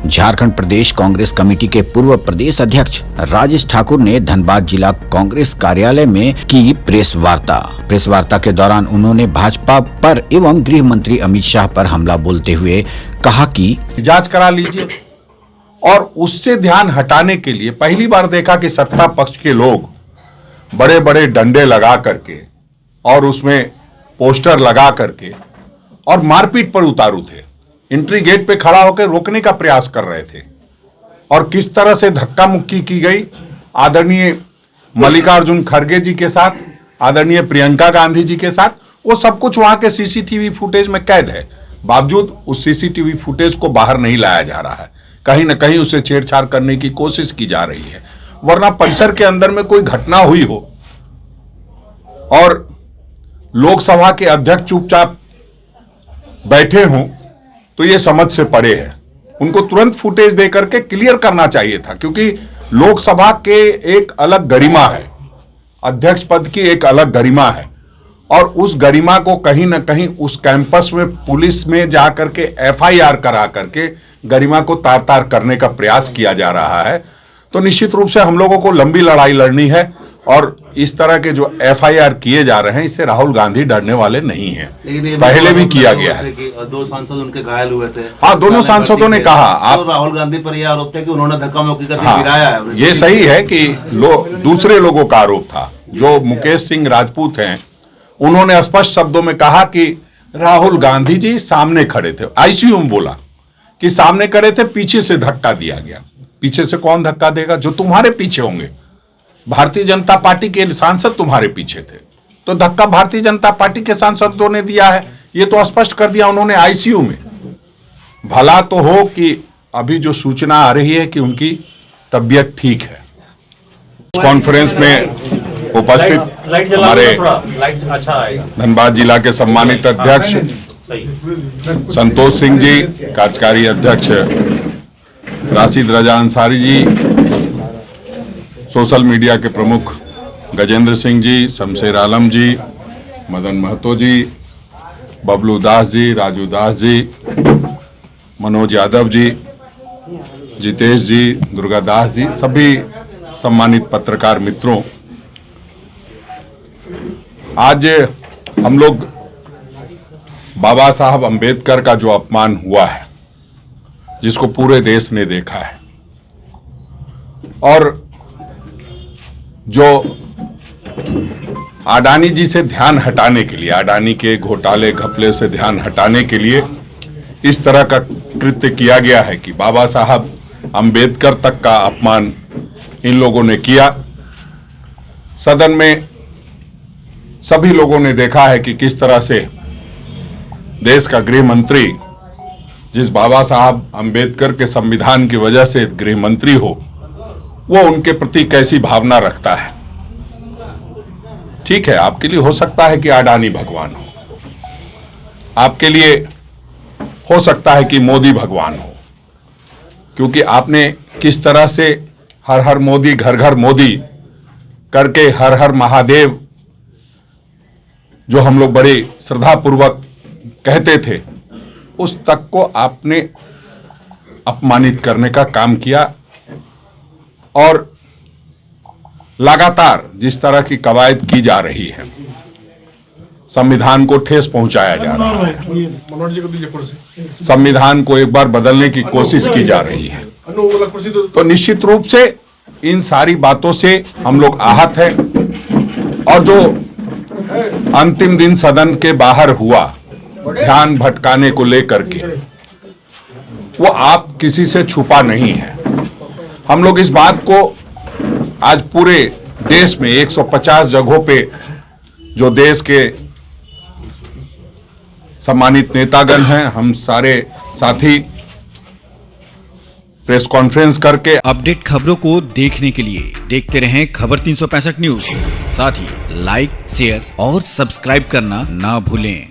झारखंड प्रदेश Congress committee के पूर्व प्रदेश अध्यक्ष राजेश ठाकुर ने धनबाद जिला कांग्रेस कार्यालय में की प्रेस वार्ता के दौरान उन्होंने भाजपा पर एवं गृह मंत्री अमित शाह पर हमला बोलते हुए कहा कि जांच करा लीजिए। और उससे ध्यान हटाने के लिए पहली बार देखा कि सत्ता पक्ष के लोग बड़े बड़े डंडे लगा करके और उसमें पोस्टर लगा करके और मारपीट पर उतारू थे, एंट्री गेट पे खड़ा होकर रोकने का प्रयास कर रहे थे। और किस तरह से धक्का मुक्की की गई आदरणीय मल्लिकार्जुन खड़गे जी के साथ, आदरणीय प्रियंका गांधी जी के साथ, वो सब कुछ वहां के सीसीटीवी फुटेज में कैद है। बावजूद उस सीसीटीवी फुटेज को बाहर नहीं लाया जा रहा है, कहीं ना कहीं उसे छेड़छाड़ करने की कोशिश की जा रही है। वरना परिसर के अंदर में कोई घटना हुई हो और लोकसभा के अध्यक्ष चुपचाप बैठे हों तो ये समझ से परे है। उनको तुरंत फुटेज दे करके क्लियर करना चाहिए था, क्योंकि लोकसभा के एक अलग गरिमा है, अध्यक्ष पद की एक अलग गरिमा है और उस गरिमा को कहीं ना कहीं उस कैंपस में पुलिस में जाकर के एफआईआर करा करके गरिमा को तार तार करने का प्रयास किया जा रहा है। तो निश्चित रूप से हम लोगों को लंबी लड़ाई लड़नी है और इस तरह के जो एफआईआर किए जा रहे हैं इससे राहुल गांधी डरने वाले नहीं हैं। पहले भी किया गया है। दो सांसद उनके घायल हुए थे। हाँ, दोनों सांसदों ने कहा आप तो राहुल गांधी पर यह आरोप था कि उन्होंने धक्का मुक्की करके गिराया है। ये सही है कि दूसरे लोगों का आरोप था। जो मुकेश सिंह राजपूत हैं उन्होंने स्पष्ट शब्दों में कहा कि राहुल गांधी जी सामने खड़े थे, आईसीयू में बोला कि सामने खड़े थे, पीछे से धक्का दिया गया। पीछे से कौन धक्का देगा? जो तुम्हारे पीछे होंगे। भारतीय जनता पार्टी के सांसद तुम्हारे पीछे थे, तो धक्का भारतीय जनता पार्टी के सांसदों ने दिया है, ये तो स्पष्ट कर दिया उन्होंने आईसीयू में। भला तो हो कि अभी जो सूचना आ रही है कि उनकी तबीयत ठीक है। कॉन्फ्रेंस में उपस्थित हमारे धनबाद जिला के सम्मानित अध्यक्ष संतोष सिंह जी, कार्यकारी अध्यक्ष राशिद रजा अंसारी जी, सोशल मीडिया के प्रमुख गजेंद्र सिंह जी, शमशेर आलम जी, मदन महतो जी, बबलू दास जी, राजू दास जी, मनोज यादव जी, जितेश जी, दुर्गा दास जी, सभी सम्मानित पत्रकार मित्रों, आज हम लोग बाबा साहब अंबेडकर का जो अपमान हुआ है, जिसको पूरे देश ने देखा है, और जो अडानी जी से ध्यान हटाने के लिए, अडानी के घोटाले घपले से ध्यान हटाने के लिए इस तरह का कृत्य किया गया है कि बाबा साहब अंबेडकर तक का अपमान इन लोगों ने किया। सदन में सभी लोगों ने देखा है कि किस तरह से देश का गृह मंत्री, जिस बाबा साहब अंबेडकर के संविधान की वजह से गृह मंत्री हो, वो उनके प्रति कैसी भावना रखता है। ठीक है, आपके लिए हो सकता है कि अडानी भगवान हो, आपके लिए हो सकता है कि मोदी भगवान हो, क्योंकि आपने किस तरह से हर हर मोदी घर घर मोदी करके हर हर महादेव, जो हम लोग बड़े श्रद्धापूर्वक कहते थे, उस तक को आपने अपमानित करने का काम किया। और लगातार जिस तरह की कवायद की जा रही है, संविधान को ठेस पहुंचाया जा रहा है, संविधान को एक बार बदलने की कोशिश की जा रही है, तो निश्चित रूप से इन सारी बातों से हम लोग आहत हैं। और जो अंतिम दिन सदन के बाहर हुआ ध्यान भटकाने को लेकर के, वो आप किसी से छुपा नहीं है। हम लोग इस बात को आज पूरे देश में 150 जगहों पे जो देश के सम्मानित नेतागण हैं, हम सारे साथी प्रेस कॉन्फ्रेंस करके अपडेट खबरों को देखने के लिए देखते रहें खबर 365 न्यूज। साथ ही लाइक, शेयर और सब्सक्राइब करना ना भूलें।